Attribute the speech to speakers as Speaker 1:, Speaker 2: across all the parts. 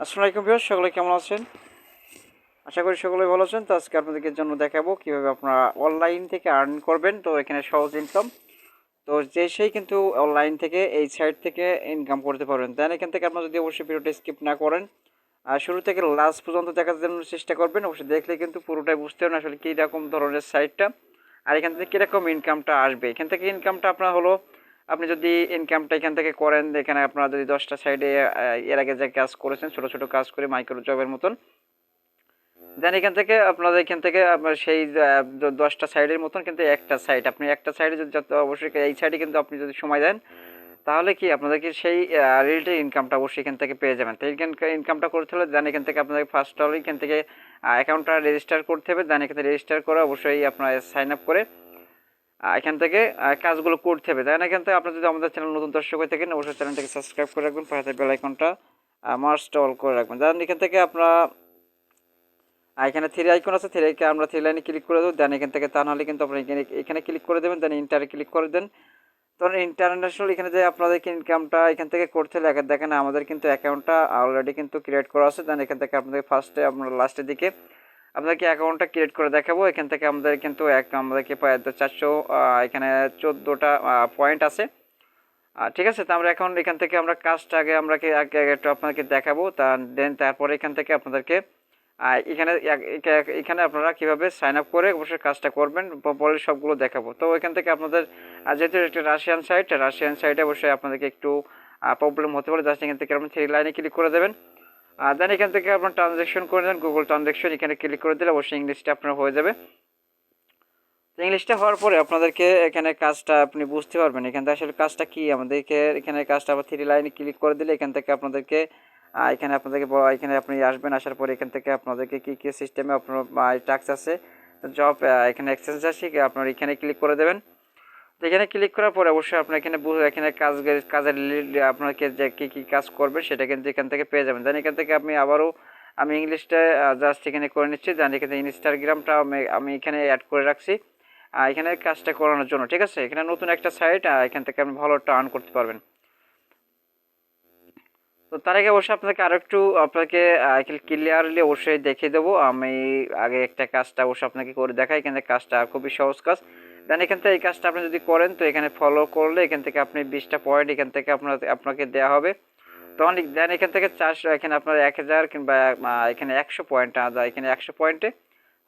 Speaker 1: আসসালামু আলাইকুম ভিউয়ার্স, সকলে কেমন আছেন? আশা করি সকলে ভালো আছেন। তো আজকে আপনাদেরকে জন্য দেখাবো কিভাবে আপনারা অনলাইন থেকে আর্ন করবেন। তো এখানে সহজ ইনকাম। তো সেই কিন্তু অনলাইন থেকে এই সাইট থেকে ইনকাম করতে পারবেন। দেন এখান থেকে আপনারা যদি অবশ্যই ভিডিওটা স্কিপ না করেন আর শুরু থেকে লাস্ট পর্যন্ত দেখার জন্য চেষ্টা করবেন। অবশ্যই দেখলে কিন্তু পুরোটাই বুঝতে পারবেন আসলে কী রকম ধরনের সাইটটা আর এখান থেকে কীরকম ইনকামটা আসবে। এখান থেকে ইনকামটা আপনার হলো আপনি যদি ইনকামটা এখান থেকে করেন, এখানে আপনারা যদি 10টা সাইডে এর আগে যে কাজ করেছেন ছোটো ছোটো কাজ করে মাইক্রো জবের মতন, দেন এখান থেকে আপনাদের এখান থেকে আপনার সেই 10টা সাইডের মতন কিন্তু একটা সাইড আপনি একটা সাইডে যদি যত অবশ্যই এই সাইডে কিন্তু আপনি যদি সময় দেন তাহলে কি আপনাদেরকে সেই রিলেটেড ইনকামটা অবশ্যই এখান থেকে পেয়ে যাবেন। তো ইনকামটা করতে হলে দেন এখান থেকে আপনাদের ফার্স্ট হলে এখান থেকে অ্যাকাউন্টটা রেজিস্টার করতে হবে। দেন এখান থেকে রেজিস্টার করে অবশ্যই আপনার সাইন আপ করে এখান থেকে কাজগুলো করতে হবে। দেন এখান থেকে আপনার যদি আমাদের চ্যানেল নতুন দর্শক হয়ে থাকেন অবশ্যই চ্যানেলটাকে সাবস্ক্রাইব করে রাখবেন, পাশে বেল আইকনটা মাস্ট অল করে রাখবেন। দেন এখান থেকে আপনারা এখানে থ্রি আইকন আছে, আমরা থ্রি লাইনে ক্লিক করে দেবো। দেন এখান থেকে তা নাহলে কিন্তু আপনার এখানে ক্লিক করে দেবেন। দেন ইন্টারে ক্লিক করে দেন। তখন ইন্টারন্যাশনাল এখানে যে আপনাদেরকে ইনকামটা এখান থেকে করতে হলে দেখেন আমাদের কিন্তু অ্যাকাউন্টটা অলরেডি কিন্তু ক্রিয়েট করা আছে। দেন এখান থেকে আপনাদের ফার্স্টে আমরা লাস্টের দিকে আপনাদেরকে অ্যাকাউন্টটা ক্রিয়েট করে দেখাবো। এখান থেকে আমাদের কিন্তু আমাদেরকে প্রায় 400 এখানে 14টা পয়েন্ট আছে। ঠিক আছে, তো আমরা এখন এখান থেকে আমরা কাজটা আগে আগে একটু আপনাদেরকে দেখাবো। দেন তারপরে এখান থেকে আপনাদেরকে এখানে এখানে আপনারা কীভাবে সাইন আপ করে অবশ্যই কাজটা করবেন পরে সবগুলো দেখাবো। তো এখান থেকে আপনাদের যেহেতু একটা রাশিয়ান সাইটে অবশ্যই আপনাদেরকে একটু প্রবলেম হতে পারে। জাস্ট এখান থেকে আপনি থ্রি লাইনে ক্লিক করে দেবেন। দেন এখান থেকে আপনার ট্রানজ্যাকশন করে দেন, গুগল ট্রানজ্যাকশন এখানে ক্লিক করে দিলে অবশ্যই ইংলিশটা আপনার হয়ে যাবে। তো ইংলিশটা হওয়ার পরে আপনাদেরকে এখানে কাজটা আপনি বুঝতে পারবেন এখান থেকে আসলে কাজটা কি। আমাদেরকে এখানে কাজটা আবার থ্রি লাইনে ক্লিক করে দিলে এখান থেকে আপনাদেরকে এখানে এখানে আপনি আসবেন। আসার পরে এখান থেকে আপনাদেরকে কী কী সিস্টেমে আপনার টাস্ক আছে, জব এখানে এক্সচেঞ্জ আছে আপনার এখানে ক্লিক করে দেবেন। তো এখানে ক্লিক করার পরে অবশ্যই আপনার এখানে কাজের আপনাকে যে কী কী কাজ করবে সেটা কিন্তু এখান থেকে পেয়ে যাবেন। দেন এখান থেকে আমি ইংলিশটা জাস্ট এখানে করে নিচ্ছি। দেন এখানে ইনস্টাগ্রামটা আমি এখানে অ্যাড করে রাখছি এখানে কাজটা করানোর জন্য। ঠিক আছে, এখানে নতুন একটা সাইট এখান থেকে আপনি ভালো একটা আর্ন করতে পারবেন। তো তার আগে অবশ্যই আপনাকে ক্লিয়ারলি অবশ্যই দেখিয়ে দেবো। আমি আগে একটা কাজটা অবশ্যই আপনাকে করে দেখাই। এখানে কাজটা খুবই সহজ কাজ। দেন এখান থেকে এই কাজটা আপনি যদি করেন তো এখানে ফলো করলে এখান থেকে আপনি 20টা পয়েন্ট এখান থেকে আপনাকে দেওয়া হবে। তখন দেন এখান থেকে 400 এখানে আপনার 1000 কিংবা এখানে 100 পয়েন্ট এখানে 100 পয়েন্টে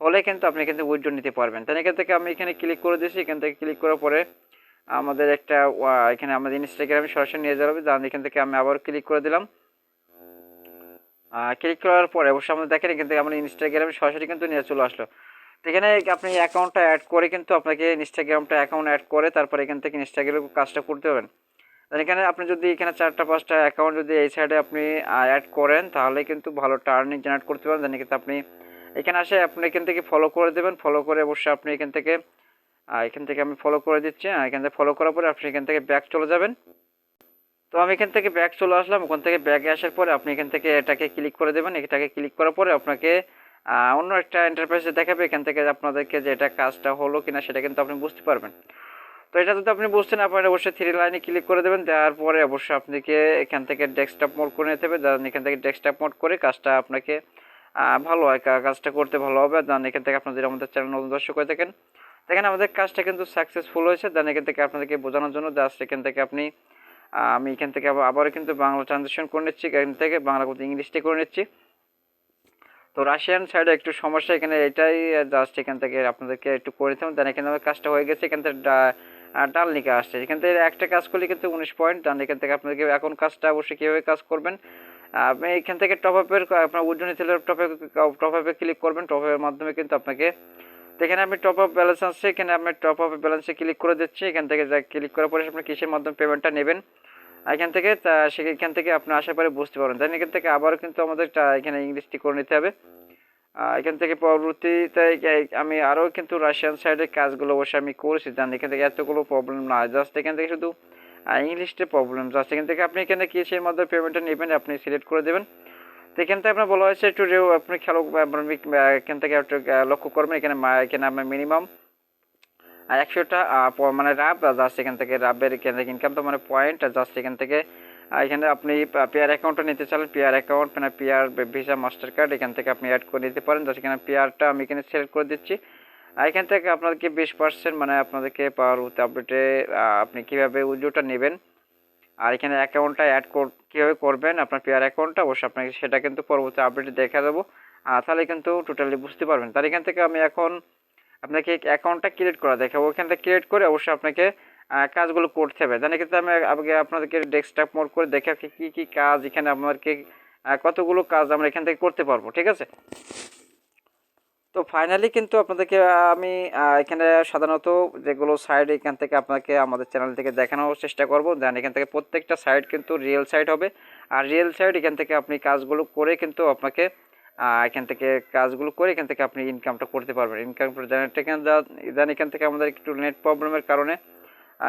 Speaker 1: হলে কিন্তু আপনি কিন্তু উইথড্র নিতে পারবেন। তাই এখান থেকে আমি এখানে ক্লিক করে দিয়েছি। এখান থেকে ক্লিক করার পরে আমাদের একটা এখানে আমাদের ইনস্টাগ্রামে সরাসরি নিয়ে যাওয়া হবে। এখান থেকে আমি আবার ক্লিক করে দিলাম। ক্লিক করার পরে অবশ্যই আমাদের দেখেন এখান থেকে আমরা ইনস্টাগ্রামে সরাসরি কিন্তু নিয়ে চলে আসলো। তো এখানে আপনি অ্যাকাউন্টটা অ্যাড করে কিন্তু আপনাকে ইনস্টাগ্রামটা অ্যাকাউন্ট অ্যাড করে তারপরে এখান থেকে ইনস্টাগ্রামে কাজটা করতে হবেন। এখানে আপনি যদি এখানে 4টা 5টা অ্যাকাউন্ট যদি এই সাইডে আপনি অ্যাড করেন তাহলে কিন্তু ভালো টার্নিং জেনারেট করতে পারেন। দেন কিন্তু আপনি এখানে আসে আপনি এখান থেকে ফলো করে দেবেন। ফলো করে অবশ্যই আপনি এখান থেকে আমি ফলো করে দিচ্ছি। এখান থেকে ফলো করার পরে আপনি এখান থেকে ব্যাক চলে যাবেন। তো আমি এখান থেকে ব্যাক চলে আসলাম। ওখান থেকে ব্যাকে আসার পরে আপনি এখান থেকে এটাকে ক্লিক করে দেবেন। এটাকে ক্লিক করার পরে আপনাকে অন্য একটা ইন্টারফেসে দেখাবে। এখান থেকে আপনাদেরকে যে এটা কাজটা হলো কিনা সেটা কিন্তু আপনি বুঝতে পারবেন। তো এটা যদি আপনি বুঝতে না পারেন অবশ্যই থ্রি লাইনে ক্লিক করে দেবেন। দেওয়ার পরে অবশ্যই আপনাকে এখান থেকে ডেস্কটপ মোড করে নিতে হবে। দেন এখান থেকে ডেস্কটপ মোড করে কাজটা আপনাকে ভালো হয়, কাজটা করতে ভালো হবে। দেন এখান থেকে আপনাদের আমাদের চ্যানেল নতুন দর্শক হয়ে থাকেন, দেখেন আমাদের কাজটা কিন্তু সাকসেসফুল হয়েছে। দেন এখান থেকে আপনাদেরকে বোঝানোর জন্য জাস্ট এখান থেকে আমি এখান থেকে আবারও কিন্তু বাংলা ট্রানজেকশন করে নিচ্ছি। এখান থেকে বাংলা করতে ইংলিশটা করে নিচ্ছি। তো রাশিয়ান সাইডে একটু সমস্যা এখানে এটাই, জাস্ট এখান থেকে আপনাদেরকে একটু করে নিতে হবে। দেন এখানে আমার কাজটা হয়ে গেছে। এখান থেকে ডাল লিখে আসছে। এখান থেকে একটা কাজ করলে কিন্তু 19 পয়েন্ট। দেন এখান থেকে আপনাদেরকে এখন কাজটা অবশ্যই কীভাবে কাজ করবেন আপনি এখান থেকে টপ আপের আপনার উজ্জ্বল নিতে টপ আপে ক্লিক করবেন। টপ আপের মাধ্যমে কিন্তু আপনাকে এখানে আমি টপ আপ ব্যালেন্স আছে, এখানে আমি টপ আপ ব্যালেন্সে ক্লিক করে দিচ্ছি। এখান থেকে যা ক্লিক করার পরে আপনি কিসের মাধ্যমে পেমেন্টটা নেবেন এখান থেকে সেখান থেকে আপনি আসার পরে বুঝতে পারেন। দেন এখান থেকে আবারও কিন্তু আমাদের এখানে ইংলিশটি করে নিতে হবে। এখান থেকে পরবর্তীতে আমি আরও কিন্তু রাশিয়ান সাইডের কাজগুলো অবশ্যই আমি করেছি। দেন এখান থেকে এতগুলো প্রবলেম না, জাস্ট এখান থেকে শুধু ইংলিশটা প্রবলেম। জাস্ট এখান থেকে আপনি এখানে কিসের মাধ্যমে পেমেন্টটা নেবেন আপনি সিলেক্ট করে দেবেন। তো এখান থেকে আপনার বলা হয়েছে একটু আপনি খেলো এখান থেকে একটু লক্ষ্য করবেন। এখানে আপনার মিনিমাম 100টা মানে রাব জাস্ট এখান থেকে রাবের এখান থেকে ইনকাম তো মানে পয়েন্ট জাস্ট এখান থেকে এখানে আপনি পেয়ার অ্যাকাউন্টটা নিতে চাইলে পেয়ার অ্যাকাউন্ট মানে পেয়ার ভিসা মাস্টার কার্ড এখান থেকে আপনি অ্যাড করে নিতে পারেন। জাস্ট এখানে পেয়ারটা আমি এখানে সিলেক্ট করে দিচ্ছি। আর এখান থেকে আপনাদেরকে 20% মানে আপনাদেরকে পরবর্তী আপডেটে আপনি কীভাবে উইথড্রটা নেবেন আর এখানে অ্যাকাউন্টটা অ্যাড কীভাবে করবেন আপনার পেয়ার অ্যাকাউন্টটা অবশ্যই আপনাকে সেটা কিন্তু পরবর্তী আপডেটে দেখা দেবো। তাহলে কিন্তু টোটালি বুঝতে পারবেন। তাহলে এখান থেকে আমি এখন আপনাকে অ্যাকাউন্টটা ক্রিয়েট করা দেখাবো। ওখানটা ক্রিয়েট করে অবশ্যই আপনাকে কাজগুলো করতে হবে। জানি কিন্তু আমি আগে আপনাদেরকে ডেস্কটপ মোড করে দেখে কী কী কাজ এখানে আপনাদেরকে কতগুলো কাজ আমরা এখান থেকে করতে পারবো, ঠিক আছে। তো ফাইনালি কিন্তু আপনাদেরকে আমি এখানে সাধারণত যেগুলো সাইড এখান থেকে আপনাকে আমাদের চ্যানেল থেকে দেখানোর চেষ্টা করব। দেন এখান থেকে প্রত্যেকটা সাইড কিন্তু রিয়েল সাইড হবে। আর রিয়েল সাইড এখান থেকে আপনি কাজগুলো করে কিন্তু আপনাকে এখান থেকে কাজগুলো করে এখান থেকে আপনি ইনকামটা করতে পারবেন। ইনকাম দেন এখান থেকে আমাদের একটু নেট প্রবলেমের কারণে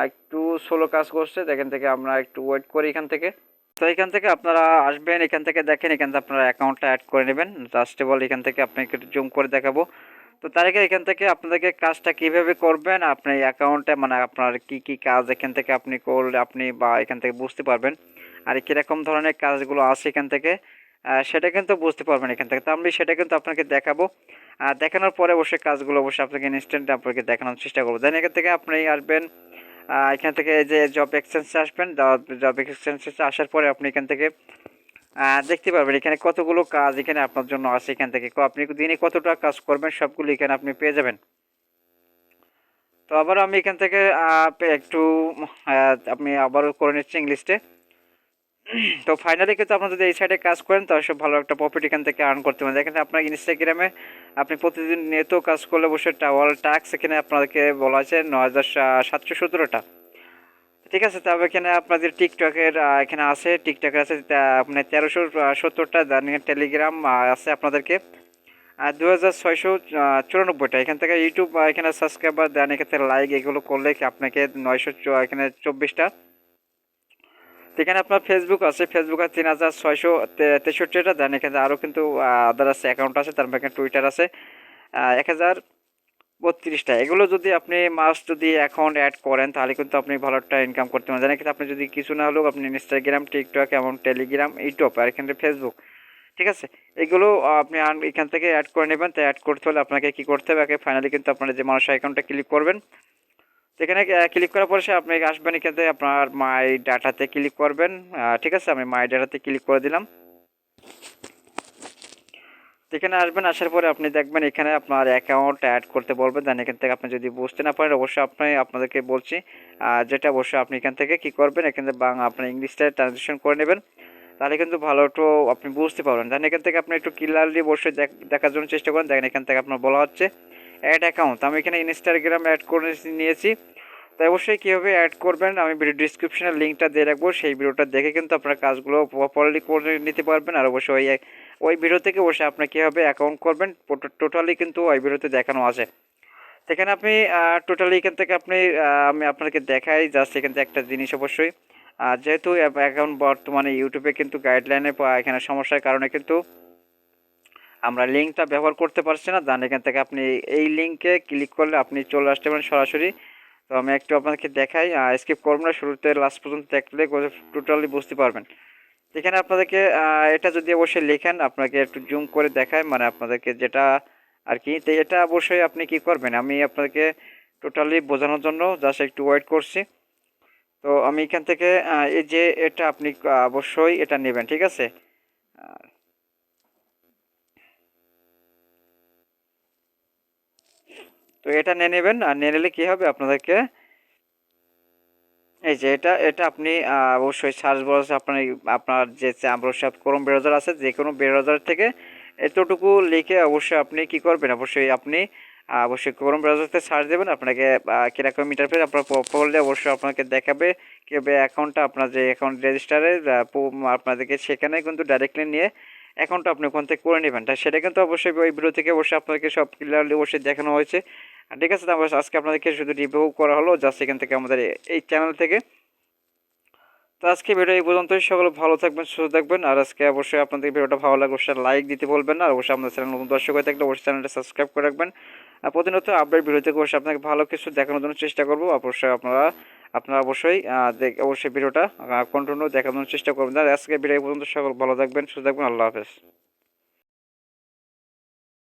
Speaker 1: একটু স্লো কাজ করছে। এখান থেকে আমরা একটু ওয়েট করি এখান থেকে। তো এখান থেকে আপনারা আসবেন, এখান থেকে দেখেন, এখান থেকে আপনারা অ্যাকাউন্টটা অ্যাড করে নেবেন। জাস্ট বল এখান থেকে আপনাকে একটু জুম করে দেখাবো। তো তার আগে এখান থেকে আপনাদেরকে কাজটা কিভাবে করবেন আপনি অ্যাকাউন্টে মানে আপনার কি কি কাজ এখান থেকে আপনি করলে আপনি বা এখান থেকে বুঝতে পারবেন আর কীরকম ধরনের কাজগুলো আছে এখান থেকে সেটা কিন্তু বুঝতে পারবেন এখান থেকে। তো আমি সেটা কিন্তু আপনাকে দেখাবো। দেখানোর পরে অবশ্যই কাজগুলো অবশ্যই আপনাকে ইনস্ট্যান্ট আপনাকে দেখানোর চেষ্টা করবো। দেন এখান থেকে আপনি আসবেন, এখান থেকে যে জব এক্সচেঞ্জে আসবেন। জব এক্সচেঞ্জে আসার পরে আপনি এখান থেকে দেখতে পারবেন এখানে কতগুলো কাজ এখানে আপনার জন্য আছে। এখান থেকে আপনি দিনে কতটা কাজ করবেন সবগুলো এখানে আপনি পেয়ে যাবেন। তো আবার আমি এখান থেকে একটু আপনি আবারও করে নিচ্ছি ইংলিশে। তো ফাইনালি কিন্তু আপনার যদি এই সাইডে কাজ করেন তাহলে সব ভালো একটা প্রফিট এখান থেকে আর্ন করতে পারেন। দেখেন আপনার ইনস্টাগ্রামে আপনি প্রতিদিন নিয়ত কাজ করলে অবশ্যই টাওয়াল ট্যাক্স এখানে আপনাদেরকে বলা আছে ৯,৭১৭টা, ঠিক আছে। তবে এখানে আপনাদের টিকটকের এখানে আছে, টিকটকের আছে আপনার ১৩৭০টা। দেন টেলিগ্রাম আছে আপনাদেরকে ২,৬৯৪টা। এখান থেকে ইউটিউব এখানে সাবস্ক্রাইবার দেন, এখান থেকে লাইক এগুলো করলে আপনাকে ৯০০ এখানে ২৪টা। এখানে আপনার ফেসবুক আছে, ফেসবুক আছে ৩,৬৬৩টা। দেন এখানে আরও কিন্তু আদার আছে অ্যাকাউন্ট আছে। তারপর এখানে টুইটার আছে ১,০৩২টা। এগুলো যদি আপনি যদি অ্যাকাউন্ট অ্যাড করেন তাহলে কিন্তু আপনি ভালো একটা ইনকাম করতে পারেন। জানেন কিন্তু আপনি যদি কিছু না হলেও আপনি ইনস্টাগ্রাম, টিকটক এবং টেলিগ্রাম, ইউটিউব আর এখানে ফেসবুক, ঠিক আছে, এগুলো আপনি এখান থেকে অ্যাড করে নেবেন। তো অ্যাড করতে হলে আপনাকে কী করতে হবে, আগে ফাইনালি কিন্তু আপনার যে মানুষের অ্যাকাউন্টটা ক্লিক করবেন। এখানে ক্লিক করার পরে আপনি আসবেন, এখান থেকে আপনার মাই ডাটাতে ক্লিক করবেন। ঠিক আছে, আমি মাই ডাটাতে ক্লিক করে দিলাম। এখানে আসবেন, আসার পরে আপনি দেখবেন এখানে আপনার অ্যাকাউন্ট অ্যাড করতে বলবেন। দেন এখান থেকে আপনি যদি বুঝতে না পারেন অবশ্যই আপনাদেরকে বলছি যেটা অবশ্যই আপনি এখান থেকে কী করবেন, এখান থেকে আপনার ইংলিশটা ট্রান্সলেশন করে নেবেন। তাহলে কিন্তু ভালো একটু আপনি বুঝতে পারবেন। দেন এখান থেকে আপনি একটু ক্লিয়ারলি অবশ্যই দেখার জন্য চেষ্টা করেন। দেখেন এখান থেকে আপনার বলা হচ্ছে অ্যাড অ্যাকাউন্ট। আমি এখানে ইনস্টাগ্রাম অ্যাড করে নিয়েছি। তাই অবশ্যই কীভাবে অ্যাড করবেন আমি ভিডিও ডিসক্রিপশনে লিঙ্কটা দিয়ে রাখবো। সেই ভিডিওটা দেখে কিন্তু আপনার কাজগুলো প্রপারলি করে নিতে পারবেন। আর অবশ্যই ওই ভিডিও থেকে অবশ্যই আপনি কীভাবে অ্যাকাউন্ট করবেন টোটালি কিন্তু ওই ভিডিওতে দেখানো আছে। সেখানে আপনি টোটালি এখান থেকে আমি আপনাকে দেখাই জাস্ট এখান থেকে একটা জিনিস অবশ্যই যেহেতু এখন বর্তমানে ইউটিউবে কিন্তু গাইডলাইনে এখানে সমস্যার কারণে কিন্তু আমরা লিঙ্কটা ব্যবহার করতে পারছি না। জান এখান থেকে আপনি এই লিঙ্কে ক্লিক করলে আপনি চলে আসতে পারেন সরাসরি। তো আমি একটু আপনাকে দেখাই, স্কিপ করব না, শুরুতে লাস্ট পর্যন্ত দেখলে টোটালি বুঝতে পারবেন। এখানে আপনাদেরকে এটা যদি অবশ্যই লেখেন আপনাকে একটু জুম করে দেখায় মানে আপনাদেরকে যেটা আর কি। তো এটা অবশ্যই আপনি কি করবেন আমি আপনাদেরকে টোটালি বোঝানোর জন্য জাস্ট একটু ওয়েট করছি। তো আমি এখান থেকে এই যে এটা আপনি অবশ্যই এটা নেবেন, ঠিক আছে। তো এটা নিয়ে নেবেন। আর নিয়ে নিলে কী হবে আপনাদেরকে এই যে এটা আপনি অবশ্যই সার্চ বক্সে আপনার যে অবশ্যই ক্রোম ব্রাউজার আছে যে কোনো ব্রাউজার থেকে এতটুকু লিখে অবশ্যই আপনি কি করবেন, অবশ্যই ক্রোম ব্রাউজারতে সার্চ দেবেন। আপনাকে কীরকম ইন্টারফেস আপনার পড়লে অবশ্যই আপনাকে দেখাবে কীভাবে অ্যাকাউন্টটা আপনার যে অ্যাকাউন্ট রেজিস্টারে আপনাদেরকে সেখানে কিন্তু ডাইরেক্টলি নিয়ে অ্যাকাউন্টটা আপনি ওখান থেকে করে নেবেন। তাই সেটা কিন্তু অবশ্যই ওই ভিডিও থেকে অবশ্যই আপনাকে সব ক্লিয়ারলি অবশ্যই দেখানো হয়েছে। ঠিক আছে, তারপর আজকে আপনাদেরকে শুধু রিভিউ করা হলো জাস্ট এখান থেকে আমাদের এই চ্যানেল থেকে। তো আজকে ভিডিও এই পর্যন্তই। সকলে ভালো থাকবেন, সুস্থ থাকবেন। আর আজকে অবশ্যই আপনাদের ভিডিওটা ভালো লাগলে অবশ্যই লাইক দিতে বলবেন না। আর অবশ্যই আমাদের চ্যানেল নতুন দর্শক হয়ে থাকলে অবশ্যই চ্যানেলটা সাবস্ক্রাইব করে রাখবেন। আর প্রতিনিয়ত আপডেট ভিডিও থেকে অবশ্যই আপনাকে ভালো কিছু দেখানোর জন্য চেষ্টা করবো। অবশ্যই আপনারা আপনারা অবশ্যই অবশ্যই ভিডিওটা কন্টিনিউ দেখানোর চেষ্টা করবেন। আর আজকে ভিডিও পর্যন্ত সকল ভালো থাকবেন, সুস্থ থাকবেন। আল্লাহ হাফেজ।